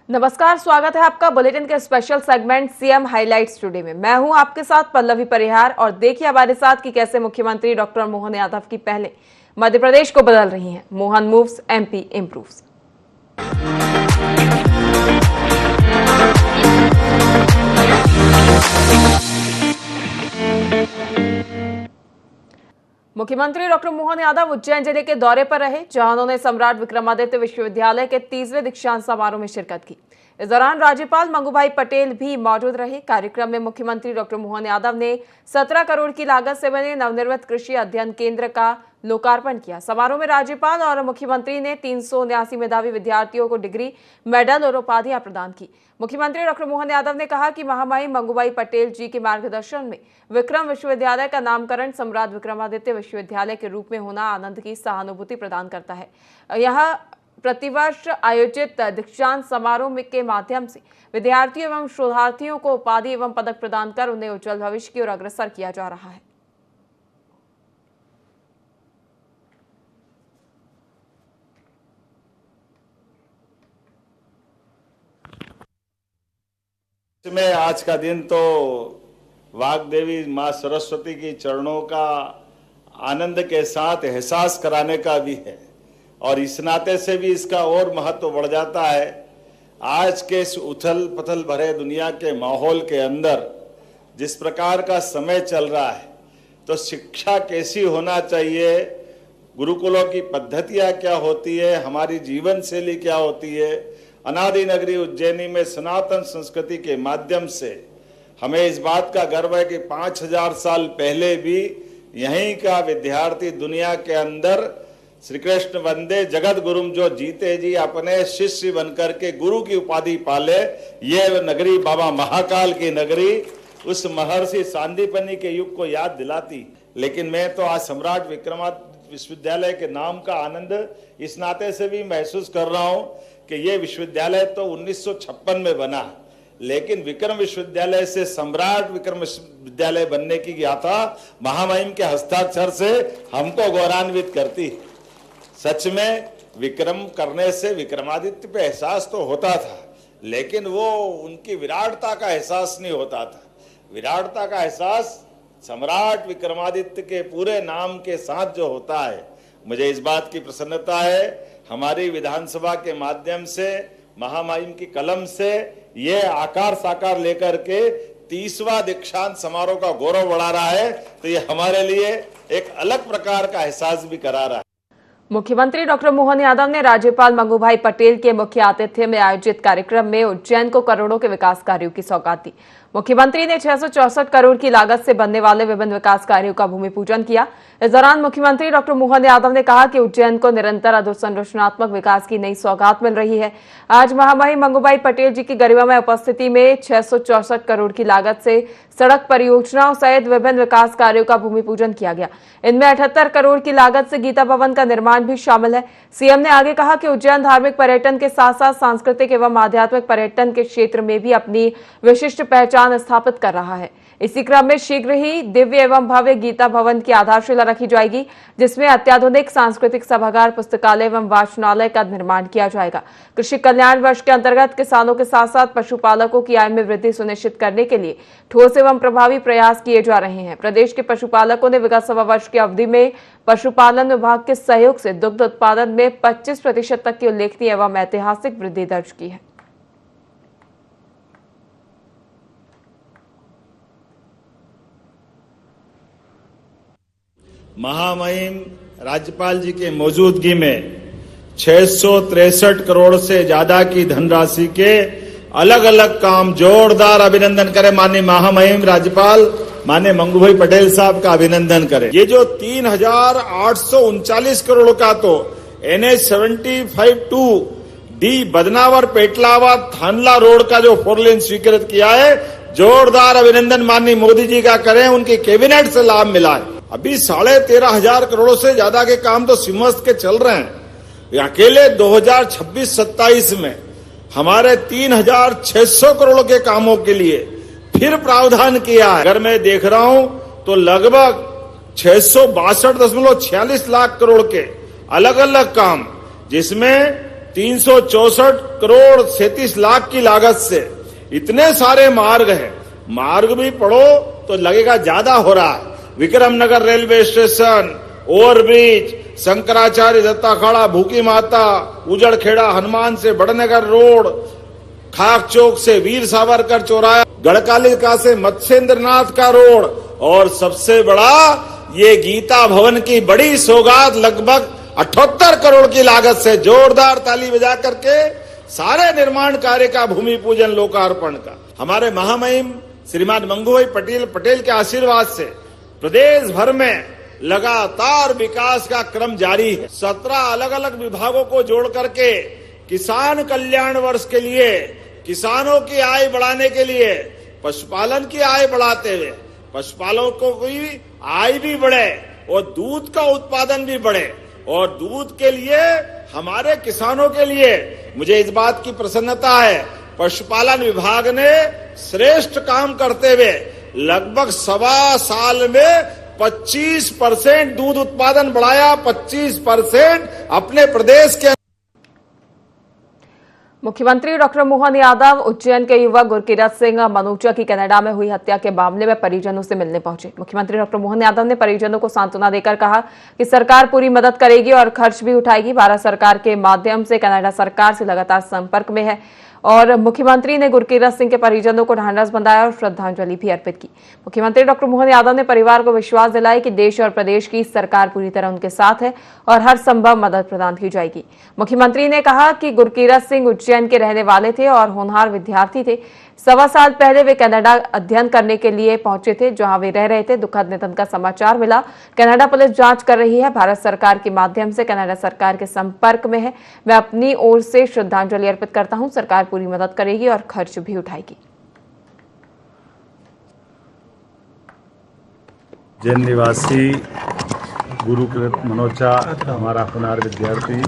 नमस्कार, स्वागत है आपका बुलेटिन के special segment CM highlights today में। मैं हूं आपके साथ पल्लवी परिहार और देखिए हमारे साथ कि कैसे मुख्यमंत्री डॉक्टर मोहन यादव की पहले मध्य प्रदेश को बदल रही हैं। Mohan moves, MP improves. मुख्यमंत्री डॉक्टर मोहन यादव उज्जैन जिले के दौरे पर रहे, जहां उन्होंने सम्राट विक्रमादित्य विश्वविद्यालय के 30वें दीक्षांत समारोह में शिरकत की। इस दौरान राज्यपाल मंगूभाई पटेल भी मौजूद रहे। कार्यक्रम में मुख्यमंत्री डॉक्टर मोहन यादव ने 17 करोड़ की लागत से बने नवनिर्मित कृषि अध्ययन केंद्र का लोकार्पण किया। समारोह में राज्यपाल और मुख्यमंत्री ने 379 मेधावी विद्यार्थियों को डिग्री, मेडल और उपाधियां प्रदान की। मुख्यमंत्री डॉक्टर मोहन यादव ने कहा कि महामहिम मंगूभाई पटेल जी के मार्गदर्शन में विक्रम विश्वविद्यालय का नामकरण सम्राट विक्रमादित्य विश्वविद्यालय के रूप में होना आनंद की सहानुभूति प्रदान करता है। यह प्रतिवर्ष आयोजित दीक्षांत समारोह के माध्यम से विद्यार्थियों एवं शोधार्थियों को उपाधि एवं पदक प्रदान कर उन्हें उज्जवल भविष्य की ओर अग्रसर किया जा रहा है। में आज का दिन तो वाग्देवी मां सरस्वती की चरणों का आनंद के साथ एहसास कराने का भी है और इस नाते से भी इसका और महत्व बढ़ जाता है। आज के इस उथल पथल भरे दुनिया के माहौल के अंदर जिस प्रकार का समय चल रहा है, तो शिक्षा कैसी होना चाहिए, गुरुकुलों की पद्धतियां क्या होती है, हमारी जीवन शैली क्या होती है, अनादि नगरी उज्जैनी में सनातन संस्कृति के माध्यम से हमें इस बात का गर्व है कि 5000 साल पहले भी यहीं का विद्यार्थी दुनिया के अंदर श्री कृष्ण वंदे जगत गुरुम जो जीते जी अपने शिष्य बनकर के गुरु की उपाधि पाले। ये नगरी बाबा महाकाल की नगरी उस महर्षि सांदीपनि के युग को याद दिलाती। लेकिन मैं तो आज सम्राट विक्रमादित्य विश्वविद्यालय के नाम का आनंद इस नाते से भी महसूस कर रहा हूं कि ये विश्वविद्यालय तो 1956 में बना, लेकिन विक्रम विश्वविद्यालय से सम्राट विक्रम विश्वविद्यालय बनने की गाथा महामहिम के हस्ताक्षर से हमको गौरवान्वित करती। सच में विक्रम करने से विक्रमादित्य पे एहसास तो होता था, लेकिन वो उनकी विराटता का एहसास नहीं होता था। विराटता का एहसास सम्राट विक्रमादित्य के पूरे नाम के साथ जो होता है, मुझे इस बात की प्रसन्नता है हमारी विधानसभा के माध्यम से महामहिम की कलम से ये आकार साकार लेकर के 30वां दीक्षांत समारोह का गौरव बढ़ा रहा है, तो ये हमारे लिए एक अलग प्रकार का एहसास भी करा रहा है। मुख्यमंत्री डॉक्टर मोहन यादव ने राज्यपाल मंगूभाई पटेल के मुख्य आतिथ्य में आयोजित कार्यक्रम में उज्जैन को करोड़ों के विकास कार्यों की सौगात दी। मुख्यमंत्री ने 664 करोड़ की लागत से बनने वाले विभिन्न विकास कार्यों का भूमि पूजन किया। इस दौरान मुख्यमंत्री डॉक्टर मोहन यादव ने कहा कि उज्जैन को निरंतर अधोसंरचनात्मक विकास की नई सौगात मिल रही है। आज महामहिम मंगूभाई पटेल जी की गरिमामय उपस्थिति में 664 करोड़ की लागत से सड़क परियोजनाओं सहित विभिन्न विकास कार्यों का भूमि पूजन किया गया। इनमें 78 करोड़ की लागत से गीता भवन का निर्माण भी शामिल है। सीएम ने आगे कहा कि उज्जैन धार्मिक पर्यटन के साथ साथ सांस्कृतिक एवं आध्यात्मिक पर्यटन के क्षेत्र में भी अपनी विशिष्ट पहचान स्थापित कर रहा है। इसी क्रम में शीघ्र ही दिव्य एवं भव्य गीता भवन की आधारशिला रखी जाएगी, जिसमें अत्याधुनिक सांस्कृतिक सभागार, पुस्तकालय एवं वाचनालय का निर्माण किया जाएगा। कृषि कल्याण वर्ष के अंतर्गत किसानों के साथ साथ पशुपालकों की आय में वृद्धि सुनिश्चित करने के लिए ठोस एवं प्रभावी प्रयास किए जा रहे हैं। प्रदेश के पशुपालकों ने विगत सवा वर्ष की अवधि में पशुपालन विभाग के सहयोग से दुग्ध उत्पादन में 25% तक की उल्लेखनीय एवं ऐतिहासिक वृद्धि दर्ज की है। महामहिम राज्यपाल जी के मौजूदगी में 663 करोड़ से ज्यादा की धनराशि के अलग अलग काम, जोरदार अभिनंदन करें माननीय महामहिम राज्यपाल माननीय मंगूभाई पटेल साहब का अभिनंदन करें। ये जो 3839 करोड़ का तो NH-75 डी बदनावर पेटलावा थानला रोड का जो 4 लेन स्वीकृत किया है, जोरदार अभिनंदन माननीय मोदी जी का करें, उनकी कैबिनेट से लाभ मिला है। अभी 13,500 करोड़ से ज्यादा के काम तो सिमस्त के चल रहे हैं। अकेले 2026-27 में हमारे 3,600 करोड़ के कामों के लिए फिर प्रावधान किया है। अगर मैं देख रहा हूं तो लगभग 662.46 लाख करोड़ के अलग अलग काम, जिसमें 364 करोड़ 37 लाख की लागत से इतने सारे मार्ग हैं। मार्ग भी पढ़ो तो लगेगा ज्यादा हो रहा है। Vikramnagar railway station, overbridge, Shankaracharya Datta Akhada, Bhukhi Mata, उजड़खेड़ा Hanuman से बड़नगर रोड, खाक चौक से वीर सावरकर चौराहा, गढ़कालिका से मत्स्येंद्रनाथ का रोड, और सबसे बड़ा ये गीता भवन की बड़ी सौगात लगभग 78 करोड़ की लागत से जोरदार ताली बजा करके सारे निर्माण कार्य का भूमि पूजन लोकार्पण का हमारे महामहिम श्रीमान मंगूभाई पटेल के आशीर्वाद से प्रदेश भर में लगातार विकास का क्रम जारी है। 17 अलग अलग विभागों को जोड़ करके किसान कल्याण वर्ष के लिए, किसानों की आय बढ़ाने के लिए, पशुपालन की आय बढ़ाते हुए पशुपालकों की आय भी बढ़े और दूध का उत्पादन भी बढ़े, और दूध के लिए हमारे किसानों के लिए मुझे इस बात की प्रसन्नता है, पशुपालन विभाग ने श्रेष्ठ काम करते हुए लगभग 1.25 साल में 25% दूध उत्पादन बढ़ाया, 25% अपने प्रदेश के। मुख्यमंत्री डॉक्टर मोहन यादव उज्जैन के युवक गुरकीरत सिंह मनूचा की कनाडा में हुई हत्या के मामले में परिजनों से मिलने पहुंचे। मुख्यमंत्री डॉक्टर मोहन यादव ने परिजनों को सांत्वना देकर कहा कि सरकार पूरी मदद करेगी और खर्च भी उठाएगी। भारत सरकार के माध्यम से कनाडा सरकार से लगातार संपर्क में है, और मुख्यमंत्री ने गुरकीरत सिंह के परिजनों को ढांढस बंधाया और श्रद्धांजलि भी अर्पित की। मुख्यमंत्री डॉक्टर मोहन यादव ने परिवार को विश्वास दिलाया कि देश और प्रदेश की सरकार पूरी तरह उनके साथ है और हर संभव मदद प्रदान की जाएगी। मुख्यमंत्री ने कहा कि गुरकीरत सिंह उज्जैन के रहने वाले थे और होनहार विद्यार्थी थे। 1.25 साल पहले वे कनाडा अध्ययन करने के लिए पहुंचे थे, जहां वे रह रहे थे। दुखद निधन का समाचार मिला। कनाडा पुलिस जांच कर रही है। भारत सरकार के माध्यम से कनाडा सरकार के संपर्क में है। मैं अपनी ओर से श्रद्धांजलि अर्पित करता हूं। सरकार पूरी मदद करेगी और खर्च भी उठाएगी। जैन निवासी गुरुकीरत मनोचा हमारा होनहार विद्यार्थी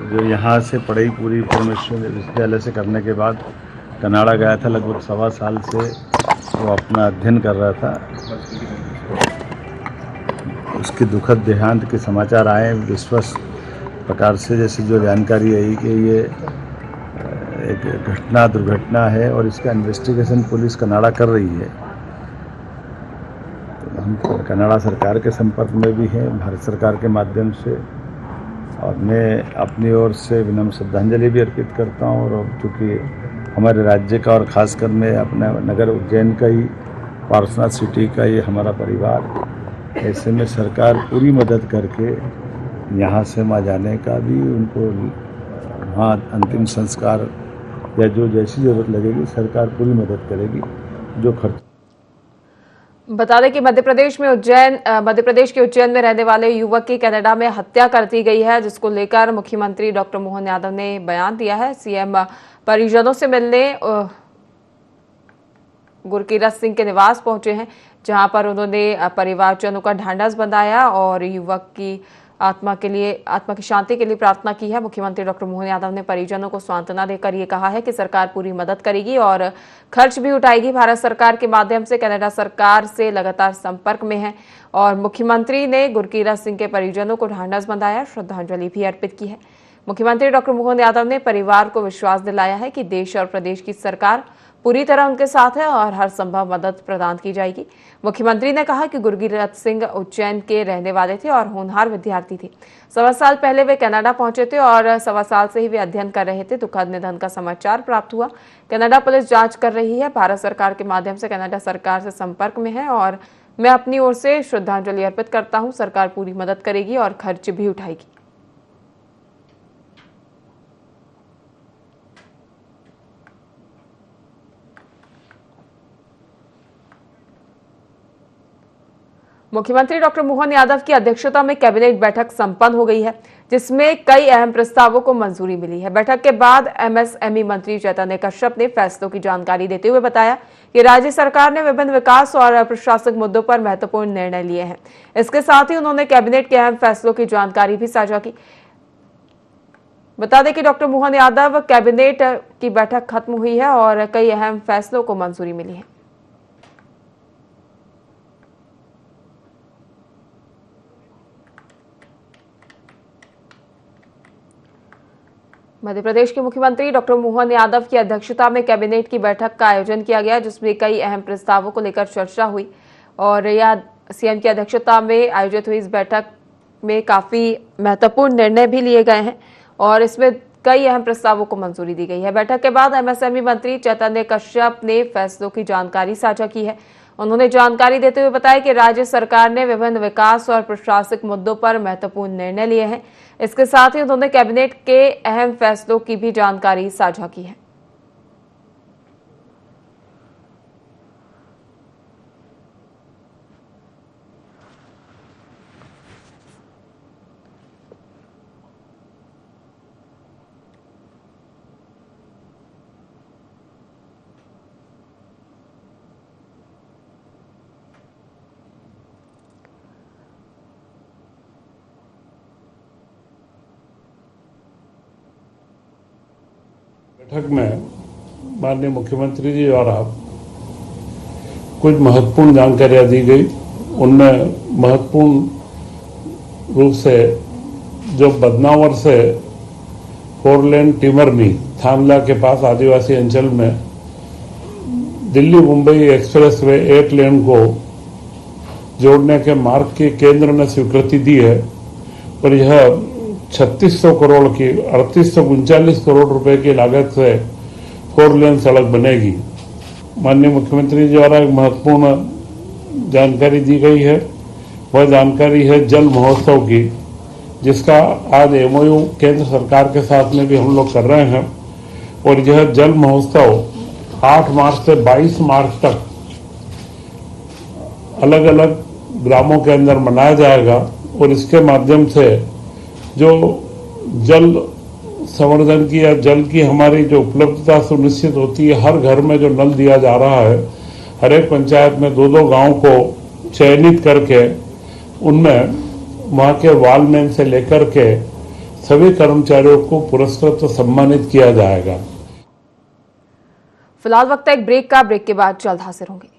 जो यहाँ से पढ़ाई पूरी परमेश्वर विश्वविद्यालय से करने के बाद कनाडा गया था। लगभग 1.25 साल से वो अपना अध्ययन कर रहा था। उसके दुखद देहांत के समाचार आए विश्वस्त प्रकार से, जैसे जो जानकारी आई कि ये एक दुर्घटना है और इसका इन्वेस्टिगेशन पुलिस कनाडा कर रही है। तो हम कनाडा सरकार के संपर्क में भी हैं, भारत सरकार के माध्यम से, और मैं अपनी ओर से विनम्र श्रद्धांजलि भी अर्पित करता हूँ। और चूँकि हमारे राज्य का और ख़ासकर मैं अपना नगर उज्जैन का ही, पार्सना सिटी का ही हमारा परिवार, ऐसे में सरकार पूरी मदद करके यहाँ से वहाँ जाने का भी, उनको वहाँ अंतिम संस्कार या जो जैसी ज़रूरत लगेगी सरकार पूरी मदद करेगी। जो खर्च बता दें कि मध्य प्रदेश के उज्जैन में रहने वाले युवक की कनाडा में हत्या कर दी गई है, जिसको लेकर मुख्यमंत्री डॉक्टर मोहन यादव ने बयान दिया है। सीएम परिजनों से मिलने गुरकीरत सिंह के निवास पहुंचे हैं, जहां पर उन्होंने परिवारजनों का ढांढस बंधाया और युवक की आत्मा की शांति के लिए प्रार्थना की है। मुख्यमंत्री डॉक्टर मोहन यादव ने परिजनों को सांत्वना देकर ये कहा है कि सरकार पूरी मदद करेगी और खर्च भी उठाएगी। भारत सरकार के माध्यम से कनाडा सरकार से लगातार संपर्क में है, और मुख्यमंत्री ने गुरकीरत सिंह के परिजनों को ढांढस बंधाया, श्रद्धांजलि भी अर्पित की है। मुख्यमंत्री डॉक्टर मोहन यादव ने परिवार को विश्वास दिलाया है कि देश और प्रदेश की सरकार पूरी तरह उनके साथ है और हर संभव मदद प्रदान की जाएगी। मुख्यमंत्री ने कहा कि गुरकीरत सिंह उज्जैन के रहने वाले थे और होनहार विद्यार्थी थे। 1.25 साल पहले वे कनाडा पहुंचे थे और 1.25 साल से ही वे अध्ययन कर रहे थे। दुखद निधन का समाचार प्राप्त हुआ। कनाडा पुलिस जांच कर रही है। भारत सरकार के माध्यम से कनाडा सरकार से संपर्क में है, और मैं अपनी ओर से श्रद्धांजलि अर्पित करता हूँ। सरकार पूरी मदद करेगी और खर्च भी उठाएगी। मुख्यमंत्री डॉक्टर मोहन यादव की अध्यक्षता में कैबिनेट बैठक संपन्न हो गई है, जिसमें कई अहम प्रस्तावों को मंजूरी मिली है। बैठक के बाद एमएसएमई मंत्री चैतन्य कश्यप ने फैसलों की जानकारी देते हुए बताया कि राज्य सरकार ने विभिन्न विकास और प्रशासनिक मुद्दों पर महत्वपूर्ण निर्णय लिए हैं। इसके साथ ही उन्होंने कैबिनेट के अहम फैसलों की जानकारी भी साझा की। बता दें कि डॉक्टर मोहन यादव कैबिनेट की बैठक खत्म हुई है और कई अहम फैसलों को मंजूरी मिली है। मध्य प्रदेश के मुख्यमंत्री डॉक्टर मोहन यादव की अध्यक्षता में कैबिनेट की बैठक का आयोजन किया गया, जिसमें कई अहम प्रस्तावों को लेकर चर्चा हुई और यह सीएम की अध्यक्षता में आयोजित हुई इस बैठक में काफी महत्वपूर्ण निर्णय भी लिए गए हैं और इसमें कई अहम प्रस्तावों को मंजूरी दी गई है। बैठक के बाद एमएसएमई मंत्री चैतन्य कश्यप ने फैसलों की जानकारी साझा की है। उन्होंने जानकारी देते हुए बताया कि राज्य सरकार ने विभिन्न विकास और प्रशासनिक मुद्दों पर महत्वपूर्ण निर्णय लिए हैं। इसके साथ ही उन्होंने कैबिनेट के अहम फैसलों की भी जानकारी साझा की है। बैठक में माननीय मुख्यमंत्री जी द्वारा कुछ महत्वपूर्ण जानकारियां दी गई। उनमें महत्वपूर्ण रूप से जो बदनावर से 4 लेन टिमरनी थानला के पास आदिवासी अंचल में दिल्ली मुंबई एक्सप्रेस वे 8 लेन को जोड़ने के मार्ग के केंद्र ने स्वीकृति दी है और यह 3600 करोड़ की 3839 करोड़ रुपए की लागत से 4 लेन सड़क बनेगी। माननीय मुख्यमंत्री जी द्वारा एक महत्वपूर्ण जानकारी दी गई है, वह जानकारी है जल महोत्सव की, जिसका आज एमओयू केंद्र सरकार के साथ में भी हम लोग कर रहे हैं और यह जल महोत्सव 8 मार्च से 22 मार्च तक अलग अलग ग्रामों के अंदर मनाया जाएगा और इसके माध्यम से जो जल संवर्धन की या जल की हमारी जो उपलब्धता सुनिश्चित होती है, हर घर में जो नल दिया जा रहा है, हर एक पंचायत में 2-2 गांव को चयनित करके उनमें वहाँ के वॉलमैन से लेकर के सभी कर्मचारियों को पुरस्कृत सम्मानित किया जाएगा। फिलहाल वक्त है एक ब्रेक का। ब्रेक के बाद जल्द हाजिर होंगे।